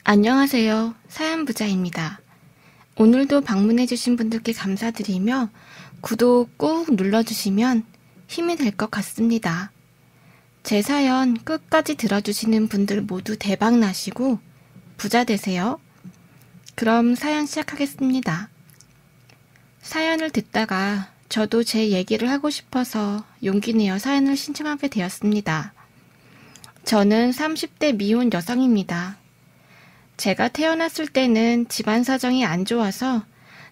안녕하세요. 사연부자입니다. 오늘도 방문해주신 분들께 감사드리며 구독 꾹 눌러주시면 힘이 될 것 같습니다. 제 사연 끝까지 들어주시는 분들 모두 대박 나시고 부자 되세요. 그럼 사연 시작하겠습니다. 사연을 듣다가 저도 제 얘기를 하고 싶어서 용기 내어 사연을 신청하게 되었습니다. 저는 30대 미혼 여성입니다. 제가 태어났을 때는 집안 사정이 안 좋아서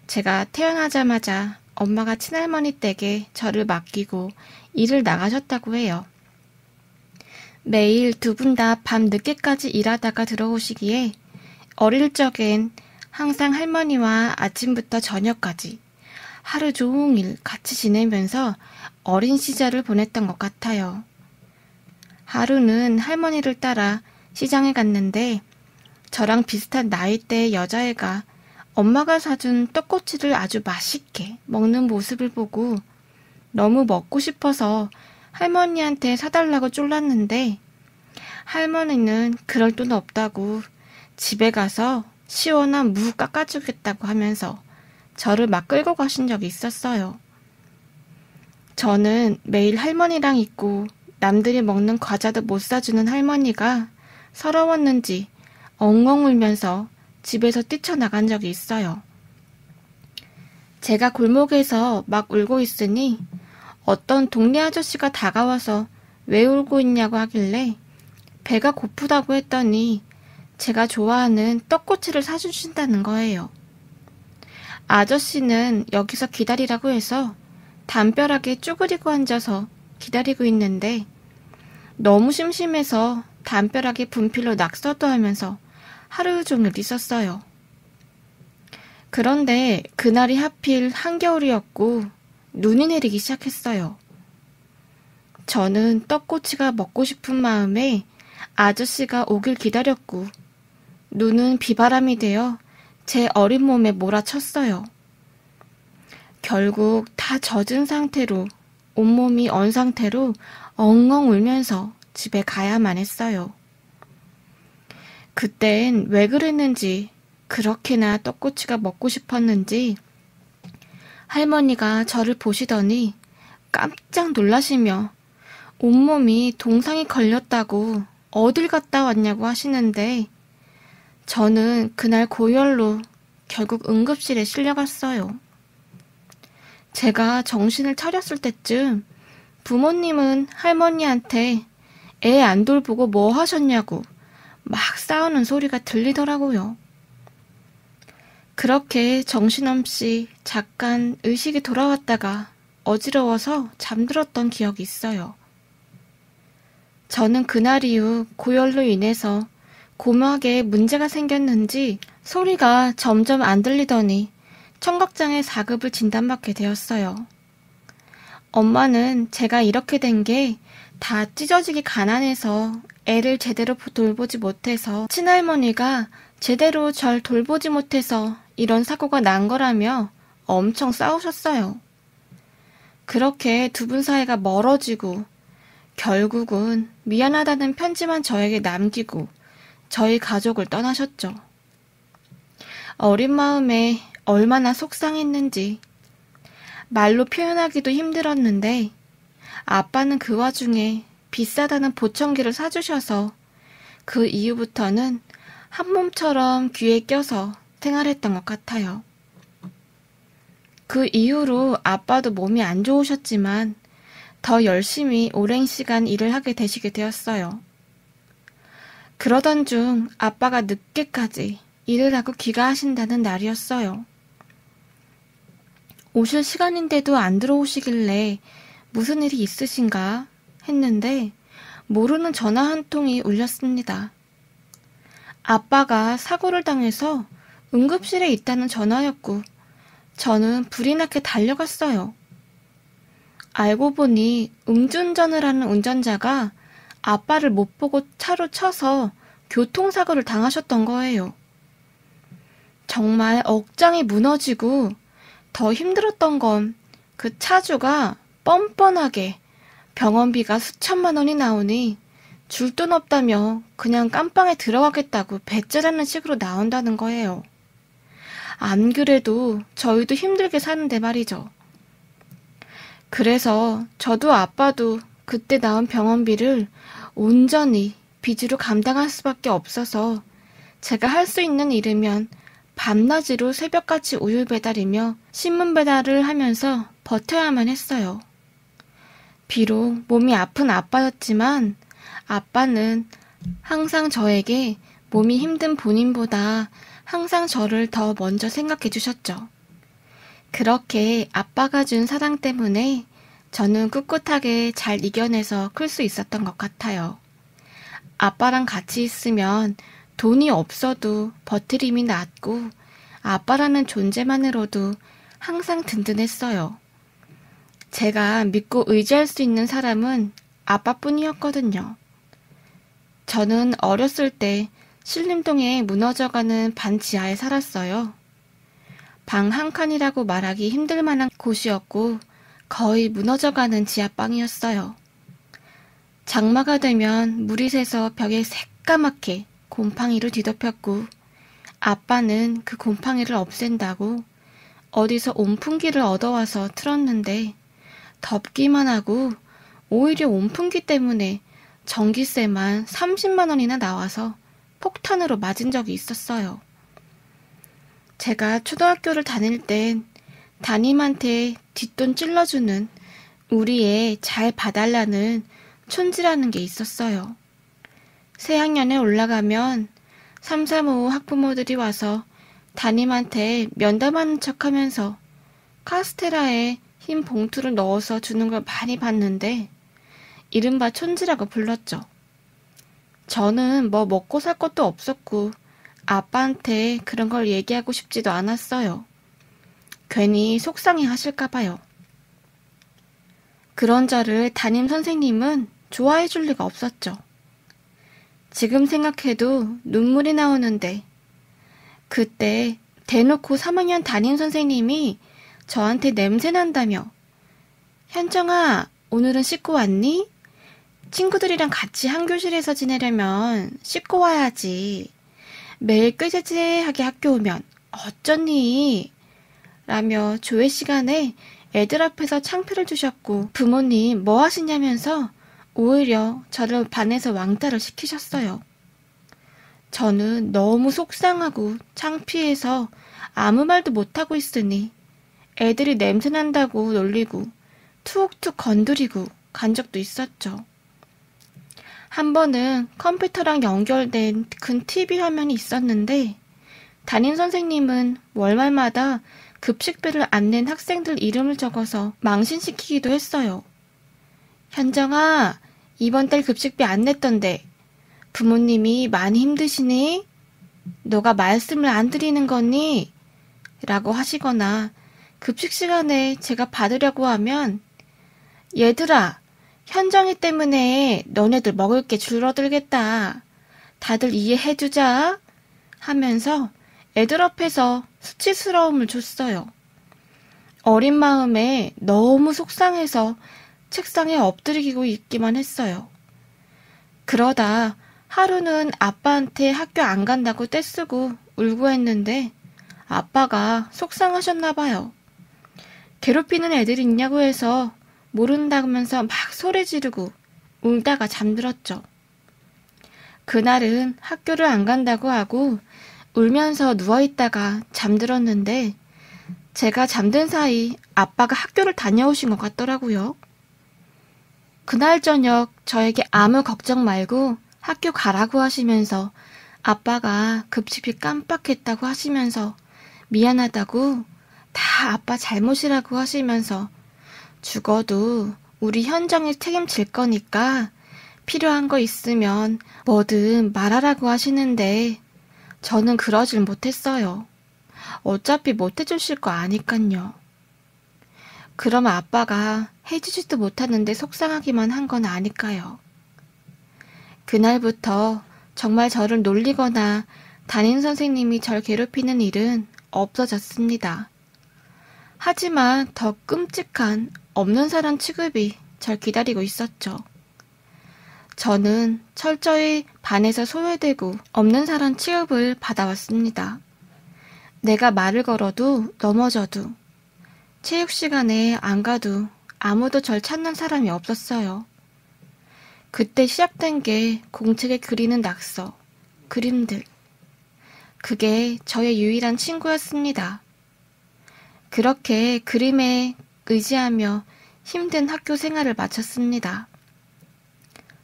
제가 태어나자마자 엄마가 친할머니 댁에 저를 맡기고 일을 나가셨다고 해요. 매일 두 분 다 밤 늦게까지 일하다가 들어오시기에 어릴 적엔 항상 할머니와 아침부터 저녁까지 하루 종일 같이 지내면서 어린 시절을 보냈던 것 같아요. 하루는 할머니를 따라 시장에 갔는데 저랑 비슷한 나이대의 여자애가 엄마가 사준 떡꼬치를 아주 맛있게 먹는 모습을 보고 너무 먹고 싶어서 할머니한테 사달라고 쫄랐는데 할머니는 그럴 돈 없다고 집에 가서 시원한 무 깎아주겠다고 하면서 저를 막 끌고 가신 적이 있었어요. 저는 매일 할머니랑 있고 남들이 먹는 과자도 못 사주는 할머니가 서러웠는지 엉엉 울면서 집에서 뛰쳐나간 적이 있어요. 제가 골목에서 막 울고 있으니 어떤 동네 아저씨가 다가와서 왜 울고 있냐고 하길래 배가 고프다고 했더니 제가 좋아하는 떡꼬치를 사주신다는 거예요. 아저씨는 여기서 기다리라고 해서 담벼락에 쭈그리고 앉아서 기다리고 있는데 너무 심심해서 담벼락에 분필로 낙서도 하면서 하루 종일 있었어요. 그런데 그날이 하필 한겨울이었고 눈이 내리기 시작했어요. 저는 떡꼬치가 먹고 싶은 마음에 아저씨가 오길 기다렸고 눈은 비바람이 되어 제 어린 몸에 몰아쳤어요. 결국 다 젖은 상태로 온몸이 언 상태로 엉엉 울면서 집에 가야만 했어요. 그땐 왜 그랬는지 그렇게나 떡꼬치가 먹고 싶었는지 할머니가 저를 보시더니 깜짝 놀라시며 온몸이 동상이 걸렸다고 어딜 갔다 왔냐고 하시는데 저는 그날 고열로 결국 응급실에 실려갔어요. 제가 정신을 차렸을 때쯤 부모님은 할머니한테 애 안 돌보고 뭐 하셨냐고 막 싸우는 소리가 들리더라고요. 그렇게 정신없이 잠깐 의식이 돌아왔다가 어지러워서 잠들었던 기억이 있어요. 저는 그날 이후 고열로 인해서 고막에 문제가 생겼는지 소리가 점점 안 들리더니 청각장애 4급을 진단받게 되었어요. 엄마는 제가 이렇게 된 게 다 찢어지기 가난해서 애를 제대로 돌보지 못해서 친할머니가 제대로 절 돌보지 못해서 이런 사고가 난 거라며 엄청 싸우셨어요. 그렇게 두 분 사이가 멀어지고 결국은 미안하다는 편지만 저에게 남기고 저희 가족을 떠나셨죠. 어린 마음에 얼마나 속상했는지 말로 표현하기도 힘들었는데 아빠는 그 와중에 비싸다는 보청기를 사주셔서 그 이후부터는 한 몸처럼 귀에 껴서 생활했던 것 같아요. 그 이후로 아빠도 몸이 안 좋으셨지만 더 열심히 오랜 시간 일을 하게 되시게 되었어요. 그러던 중 아빠가 늦게까지 일을 하고 귀가하신다는 날이었어요. 오실 시간인데도 안 들어오시길래 무슨 일이 있으신가 했는데 모르는 전화 한 통이 울렸습니다. 아빠가 사고를 당해서 응급실에 있다는 전화였고 저는 불이 나게 달려갔어요. 알고 보니 음주운전을 하는 운전자가 아빠를 못 보고 차로 쳐서 교통사고를 당하셨던 거예요. 정말 억장이 무너지고 더 힘들었던 건 그 차주가 뻔뻔하게 병원비가 수천만 원이 나오니 줄 돈 없다며 그냥 깜빵에 들어가겠다고 배째라는 식으로 나온다는 거예요. 안 그래도 저희도 힘들게 사는데 말이죠. 그래서 저도 아빠도 그때 나온 병원비를 온전히 빚으로 감당할 수밖에 없어서 제가 할 수 있는 일이면 밤낮으로 새벽같이 우유 배달이며 신문 배달을 하면서 버텨야만 했어요. 비록 몸이 아픈 아빠였지만 아빠는 항상 저에게 몸이 힘든 본인보다 항상 저를 더 먼저 생각해 주셨죠. 그렇게 아빠가 준 사랑 때문에 저는 꿋꿋하게 잘 이겨내서 클 수 있었던 것 같아요. 아빠랑 같이 있으면 돈이 없어도 버티림이 났고 아빠라는 존재만으로도 항상 든든했어요. 제가 믿고 의지할 수 있는 사람은 아빠뿐이었거든요. 저는 어렸을 때 신림동에 무너져가는 반지하에 살았어요. 방 한 칸이라고 말하기 힘들 만한 곳이었고 거의 무너져가는 지하방이었어요. 장마가 되면 물이 새서 벽에 새까맣게 곰팡이를 뒤덮였고 아빠는 그 곰팡이를 없앤다고 어디서 온풍기를 얻어와서 틀었는데 덥기만 하고 오히려 온풍기 때문에 전기세만 30만 원이나 나와서 폭탄으로 맞은 적이 있었어요. 제가 초등학교를 다닐 땐 담임한테 뒷돈 찔러주는 우리 애 잘 봐달라는 촌지라는 게 있었어요. 새학년에 올라가면 3, 4, 5 학부모들이 와서 담임한테 면담하는 척하면서 카스테라에 흰 봉투를 넣어서 주는 걸 많이 봤는데 이른바 촌지라고 불렀죠. 저는 뭐 먹고 살 것도 없었고 아빠한테 그런 걸 얘기하고 싶지도 않았어요. 괜히 속상해 하실까봐요. 그런 저를 담임 선생님은 좋아해 줄 리가 없었죠. 지금 생각해도 눈물이 나오는데 그때 대놓고 3학년 담임 선생님이 저한테 냄새 난다며 현정아, 오늘은 씻고 왔니? 친구들이랑 같이 한 교실에서 지내려면 씻고 와야지. 매일 꾀죄죄하게 학교 오면 어쩌니? 라며 조회 시간에 애들 앞에서 창피를 주셨고 부모님 뭐 하시냐면서 오히려 저를 반에서 왕따를 시키셨어요. 저는 너무 속상하고 창피해서 아무 말도 못하고 있으니 애들이 냄새 난다고 놀리고 툭툭 건드리고 간 적도 있었죠. 한 번은 컴퓨터랑 연결된 큰 TV 화면이 있었는데 담임 선생님은 월말마다 급식비를 안 낸 학생들 이름을 적어서 망신시키기도 했어요. 현정아, 이번 달 급식비 안 냈던데 부모님이 많이 힘드시니? 너가 말씀을 안 드리는 거니? 라고 하시거나 급식 시간에 제가 받으려고 하면 얘들아, 현정이 때문에 너네들 먹을 게 줄어들겠다. 다들 이해해주자. 하면서 애들 앞에서 수치스러움을 줬어요. 어린 마음에 너무 속상해서 책상에 엎드리고 있기만 했어요. 그러다 하루는 아빠한테 학교 안 간다고 떼쓰고 울고 했는데 아빠가 속상하셨나 봐요. 괴롭히는 애들이 있냐고 해서 모른다면서 막 소리 지르고 울다가 잠들었죠. 그날은 학교를 안 간다고 하고 울면서 누워있다가 잠들었는데 제가 잠든 사이 아빠가 학교를 다녀오신 것 같더라고요. 그날 저녁 저에게 아무 걱정 말고 학교 가라고 하시면서 아빠가 급식비 깜빡했다고 하시면서 미안하다고 다 아빠 잘못이라고 하시면서 죽어도 우리 현정이 책임질 거니까 필요한 거 있으면 뭐든 말하라고 하시는데 저는 그러질 못했어요. 어차피 못해주실 거 아니깐요. 그럼 아빠가 해주지도 못하는데 속상하기만 한 건 아닐까요? 그날부터 정말 저를 놀리거나 담임 선생님이 절 괴롭히는 일은 없어졌습니다. 하지만 더 끔찍한 없는 사람 취급이 절 기다리고 있었죠. 저는 철저히 반에서 소외되고 없는 사람 취급을 받아왔습니다. 내가 말을 걸어도 넘어져도 체육 시간에 안 가도 아무도 절 찾는 사람이 없었어요. 그때 시작된 게 공책에 그리는 낙서, 그림들. 그게 저의 유일한 친구였습니다. 그렇게 그림에 의지하며 힘든 학교 생활을 마쳤습니다.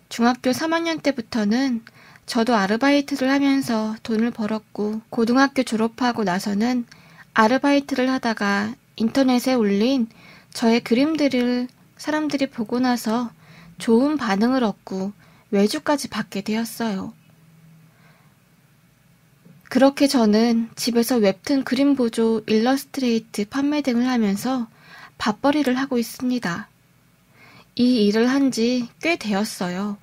중학교 3학년 때부터는 저도 아르바이트를 하면서 돈을 벌었고, 고등학교 졸업하고 나서는 아르바이트를 하다가 인터넷에 올린 저의 그림들을 사람들이 보고 나서 좋은 반응을 얻고 외주까지 받게 되었어요. 그렇게 저는 집에서 웹툰 그림 보조, 일러스트레이트 판매 등을 하면서 밥벌이를 하고 있습니다. 이 일을 한 지 꽤 되었어요.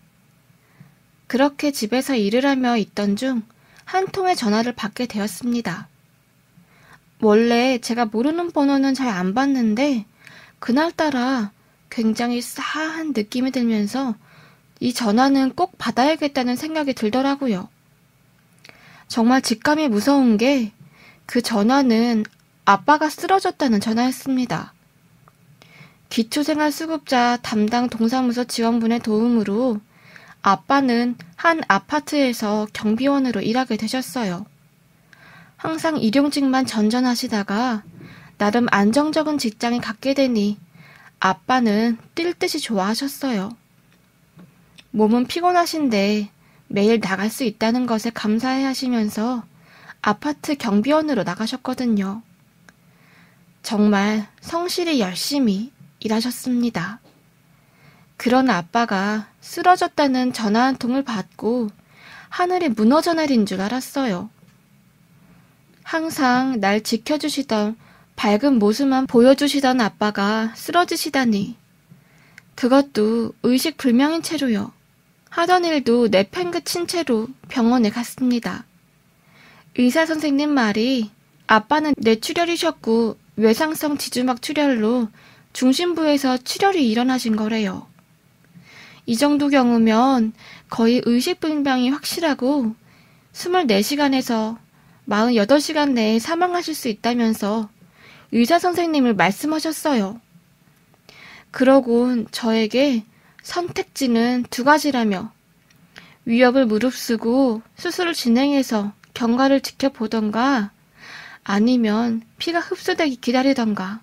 그렇게 집에서 일을 하며 있던 중 한 통의 전화를 받게 되었습니다. 원래 제가 모르는 번호는 잘 안 받는데 그날따라 굉장히 싸한 느낌이 들면서 이 전화는 꼭 받아야겠다는 생각이 들더라고요. 정말 직감이 무서운 게 그 전화는 아빠가 쓰러졌다는 전화였습니다. 기초생활수급자 담당 동사무소 지원분의 도움으로 아빠는 한 아파트에서 경비원으로 일하게 되셨어요. 항상 일용직만 전전하시다가 나름 안정적인 직장에 갖게 되니 아빠는 뛸 듯이 좋아하셨어요. 몸은 피곤하신데 매일 나갈 수 있다는 것에 감사해 하시면서 아파트 경비원으로 나가셨거든요. 정말 성실히 열심히 일하셨습니다. 그런 아빠가 쓰러졌다는 전화 한 통을 받고 하늘이 무너져 내린 줄 알았어요. 항상 날 지켜주시던 밝은 모습만 보여주시던 아빠가 쓰러지시다니. 그것도 의식불명인 채로요. 하던 일도 내팽개친 채로 병원에 갔습니다. 의사 선생님 말이 아빠는 뇌출혈이셨고 외상성 지주막 출혈로 중심부에서 출혈이 일어나신 거래요. 이 정도 경우면 거의 의식불명이 확실하고 24시간에서 48시간 내에 사망하실 수 있다면서 의사 선생님을 말씀하셨어요. 그러곤 저에게 선택지는 2가지라며 위협을 무릅쓰고 수술을 진행해서 경과를 지켜보던가 아니면 피가 흡수되기 기다리던가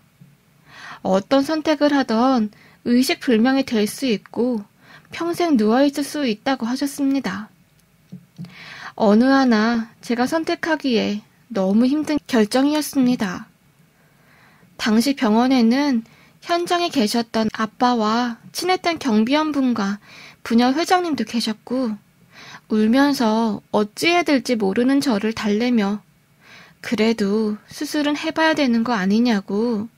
어떤 선택을 하던 의식불명이 될 수 있고 평생 누워있을 수 있다고 하셨습니다. 어느 하나 제가 선택하기에 너무 힘든 결정이었습니다. 당시 병원에는 현장에 계셨던 아빠와 친했던 경비원분과 부녀 회장님도 계셨고 울면서 어찌해야 될지 모르는 저를 달래며 그래도 수술은 해봐야 되는 거 아니냐고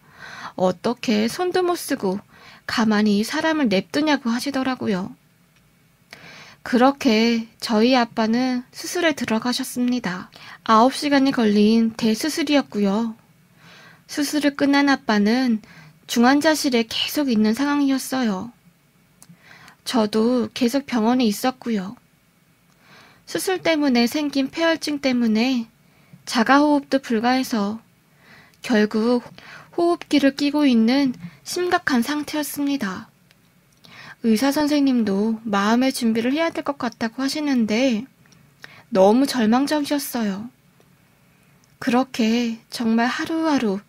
어떻게 손도 못 쓰고 가만히 사람을 냅두냐고 하시더라고요. 그렇게 저희 아빠는 수술에 들어가셨습니다. 9시간이 걸린 대수술이었고요. 수술을 끝난 아빠는 중환자실에 계속 있는 상황이었어요. 저도 계속 병원에 있었고요. 수술 때문에 생긴 폐혈증 때문에 자가호흡도 불가해서 결국 호흡기를 끼고 있는 심각한 상태였습니다. 의사 선생님도 마음의 준비를 해야 될 것 같다고 하시는데 너무 절망적이었어요. 그렇게 정말 하루하루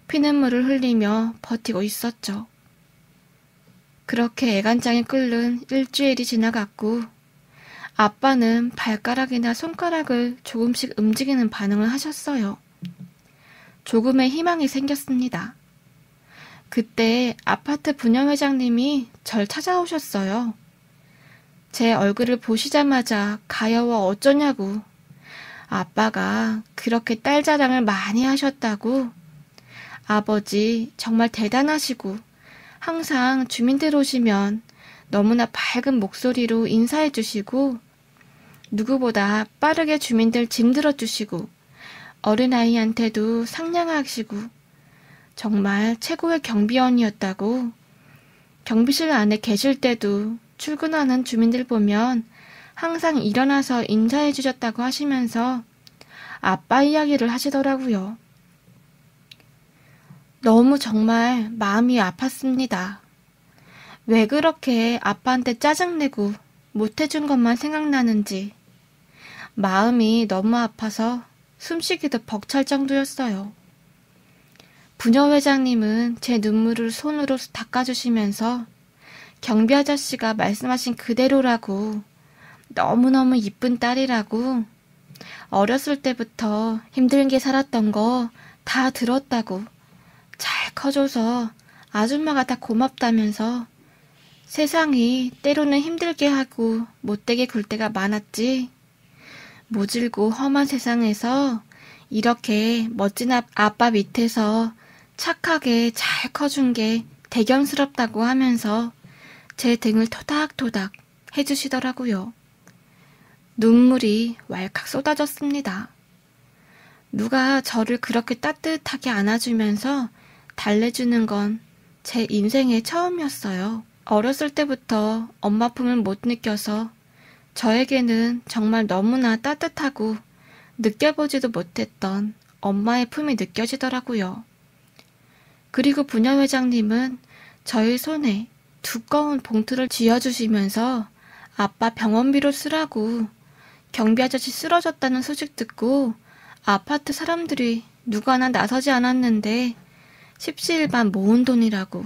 피눈물을 흘리며 버티고 있었죠. 그렇게 애간장이 끓는 일주일이 지나갔고 아빠는 발가락이나 손가락을 조금씩 움직이는 반응을 하셨어요. 조금의 희망이 생겼습니다. 그때 아파트 부녀회장님이 절 찾아오셨어요. 제 얼굴을 보시자마자 가여워 어쩌냐고 아빠가 그렇게 딸 자랑을 많이 하셨다고 아버지 정말 대단하시고 항상 주민들 오시면 너무나 밝은 목소리로 인사해 주시고 누구보다 빠르게 주민들 짐들어 주시고 어린아이한테도 상냥하시고 정말 최고의 경비원이었다고 경비실 안에 계실 때도 출근하는 주민들 보면 항상 일어나서 인사해 주셨다고 하시면서 아빠 이야기를 하시더라고요. 너무 정말 마음이 아팠습니다. 왜 그렇게 아빠한테 짜증내고 못해준 것만 생각나는지 마음이 너무 아파서 숨쉬기도 벅찰 정도였어요. 부녀회장님은 제 눈물을 손으로 닦아주시면서 경비 아저씨가 말씀하신 그대로라고, 너무너무 이쁜 딸이라고, 어렸을 때부터 힘들게 살았던 거 다 들었다고, 잘 커줘서 아줌마가 다 고맙다면서 세상이 때로는 힘들게 하고 못되게 굴 때가 많았지. 모질고 험한 세상에서 이렇게 멋진 아빠 밑에서 착하게 잘 커준 게 대견스럽다고 하면서 제 등을 토닥토닥 해주시더라고요. 눈물이 왈칵 쏟아졌습니다. 누가 저를 그렇게 따뜻하게 안아주면서 달래주는 건 제 인생의 처음이었어요. 어렸을 때부터 엄마 품을 못 느껴서 저에게는 정말 너무나 따뜻하고 느껴보지도 못했던 엄마의 품이 느껴지더라고요. 그리고 부녀회장님은 저의 손에 두꺼운 봉투를 쥐어주시면서 아빠 병원비로 쓰라고, 경비 아저씨 쓰러졌다는 소식 듣고 아파트 사람들이 누가 하나 나서지 않았는데 십시일반 모은 돈이라고,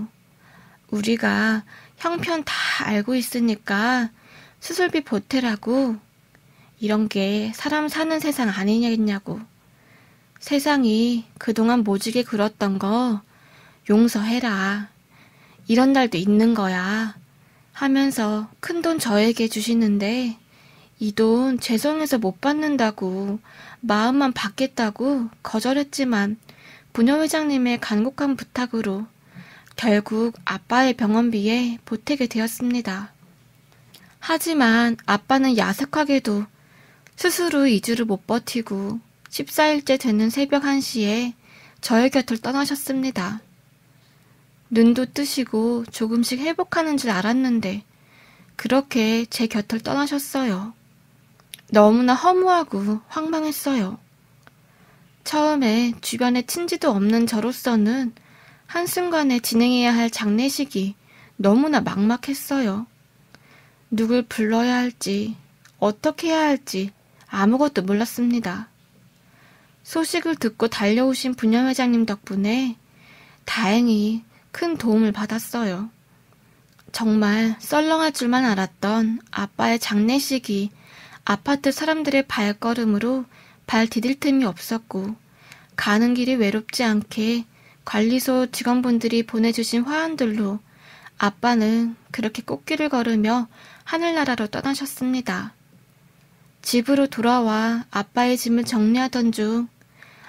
우리가 형편 다 알고 있으니까 수술비 보태라고, 이런 게 사람 사는 세상 아니냐고, 세상이 그동안 모지게 굴었던 거 용서해라, 이런 날도 있는 거야 하면서 큰돈 저에게 주시는데, 이 돈 죄송해서 못 받는다고, 마음만 받겠다고 거절했지만 부녀회장님의 간곡한 부탁으로 결국 아빠의 병원비에 보태게 되었습니다. 하지만 아빠는 야속하게도 수술 후 2주를 못 버티고 14일째 되는 새벽 1시에 저의 곁을 떠나셨습니다. 눈도 뜨시고 조금씩 회복하는 줄 알았는데 그렇게 제 곁을 떠나셨어요. 너무나 허무하고 황망했어요. 처음에 주변에 친지도 없는 저로서는 한순간에 진행해야 할 장례식이 너무나 막막했어요. 누굴 불러야 할지, 어떻게 해야 할지 아무것도 몰랐습니다. 소식을 듣고 달려오신 부녀회장님 덕분에 다행히 큰 도움을 받았어요. 정말 썰렁할 줄만 알았던 아빠의 장례식이 아파트 사람들의 발걸음으로 발 디딜 틈이 없었고, 가는 길이 외롭지 않게 관리소 직원분들이 보내주신 화환들로 아빠는 그렇게 꽃길을 걸으며 하늘나라로 떠나셨습니다. 집으로 돌아와 아빠의 짐을 정리하던 중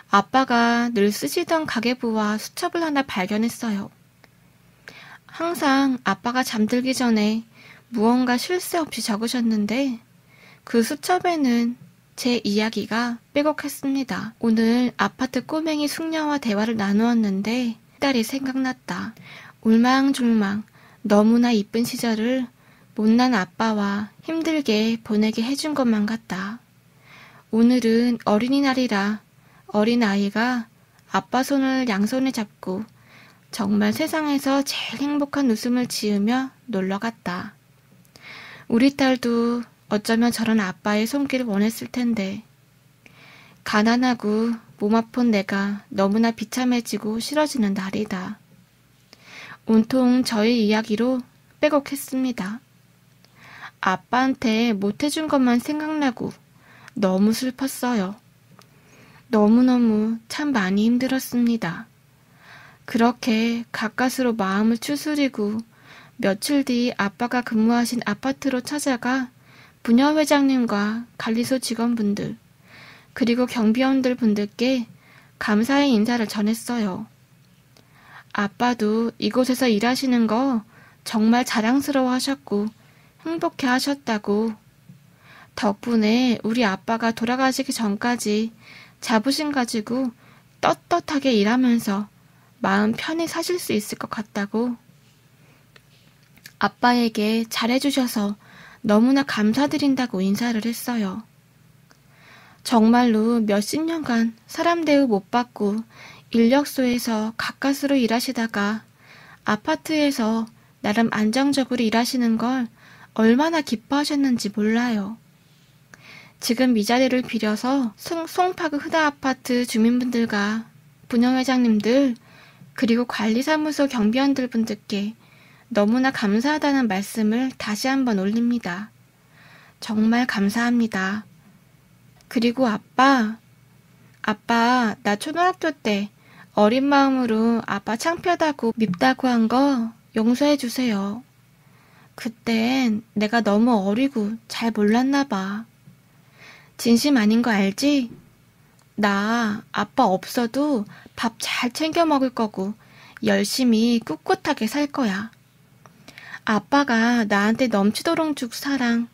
아빠가 늘 쓰시던 가계부와 수첩을 하나 발견했어요. 항상 아빠가 잠들기 전에 무언가 쉴 새 없이 적으셨는데 그 수첩에는 제 이야기가 빼곡했습니다. 오늘 아파트 꼬맹이 숙녀와 대화를 나누었는데 딸이 생각났다. 울망졸망 너무나 이쁜 시절을 못난 아빠와 힘들게 보내게 해준 것만 같다. 오늘은 어린이날이라 어린아이가 아빠 손을 양손에 잡고 정말 세상에서 제일 행복한 웃음을 지으며 놀러갔다. 우리 딸도 어쩌면 저런 아빠의 손길을 원했을 텐데 가난하고 몸 아픈 내가 너무나 비참해지고 싫어지는 날이다. 온통 저의 이야기로 빼곡했습니다. 아빠한테 못해준 것만 생각나고 너무 슬펐어요. 너무너무 참 많이 힘들었습니다. 그렇게 가까스로 마음을 추스리고 며칠 뒤 아빠가 근무하신 아파트로 찾아가 부녀회장님과 관리소 직원분들 그리고 경비원들 분들께 감사의 인사를 전했어요. 아빠도 이곳에서 일하시는 거 정말 자랑스러워 하셨고 행복해 하셨다고, 덕분에 우리 아빠가 돌아가시기 전까지 자부심 가지고 떳떳하게 일하면서 마음 편히 사실 수 있을 것 같다고, 아빠에게 잘해주셔서 너무나 감사드린다고 인사를 했어요. 정말로 몇십 년간 사람 대우 못 받고 인력소에서 가까스로 일하시다가 아파트에서 나름 안정적으로 일하시는 걸 얼마나 기뻐하셨는지 몰라요. 지금 이 자리를 빌어서 송파구 흐다아파트 주민분들과 분영회장님들 그리고 관리사무소 경비원들 분들께 너무나 감사하다는 말씀을 다시 한번 올립니다. 정말 감사합니다. 그리고 아빠, 나 초등학교 때 어린 마음으로 아빠 창피하다고 밉다고 한 거 용서해 주세요. 그땐 내가 너무 어리고 잘 몰랐나 봐. 진심 아닌 거 알지? 나 아빠 없어도 밥 잘 챙겨 먹을 거고 열심히 꿋꿋하게 살 거야. 아빠가 나한테 넘치도록 줄 사랑,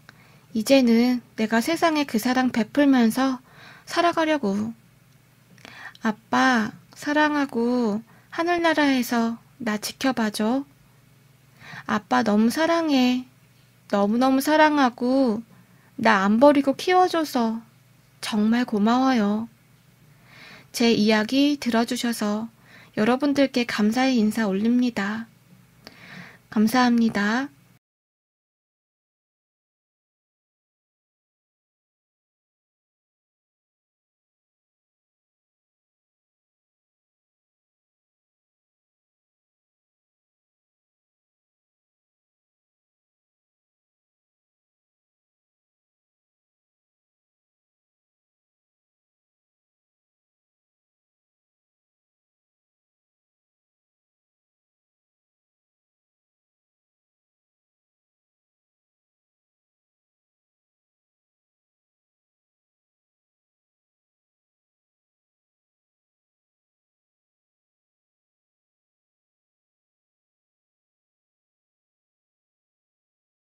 이제는 내가 세상에 그 사랑 베풀면서 살아가려고. 아빠 사랑하고 하늘나라에서 나 지켜봐줘. 아빠 너무 사랑해. 너무너무 사랑하고 나 안 버리고 키워줘서 정말 고마워요. 제 이야기 들어주셔서 여러분들께 감사의 인사 올립니다. 감사합니다.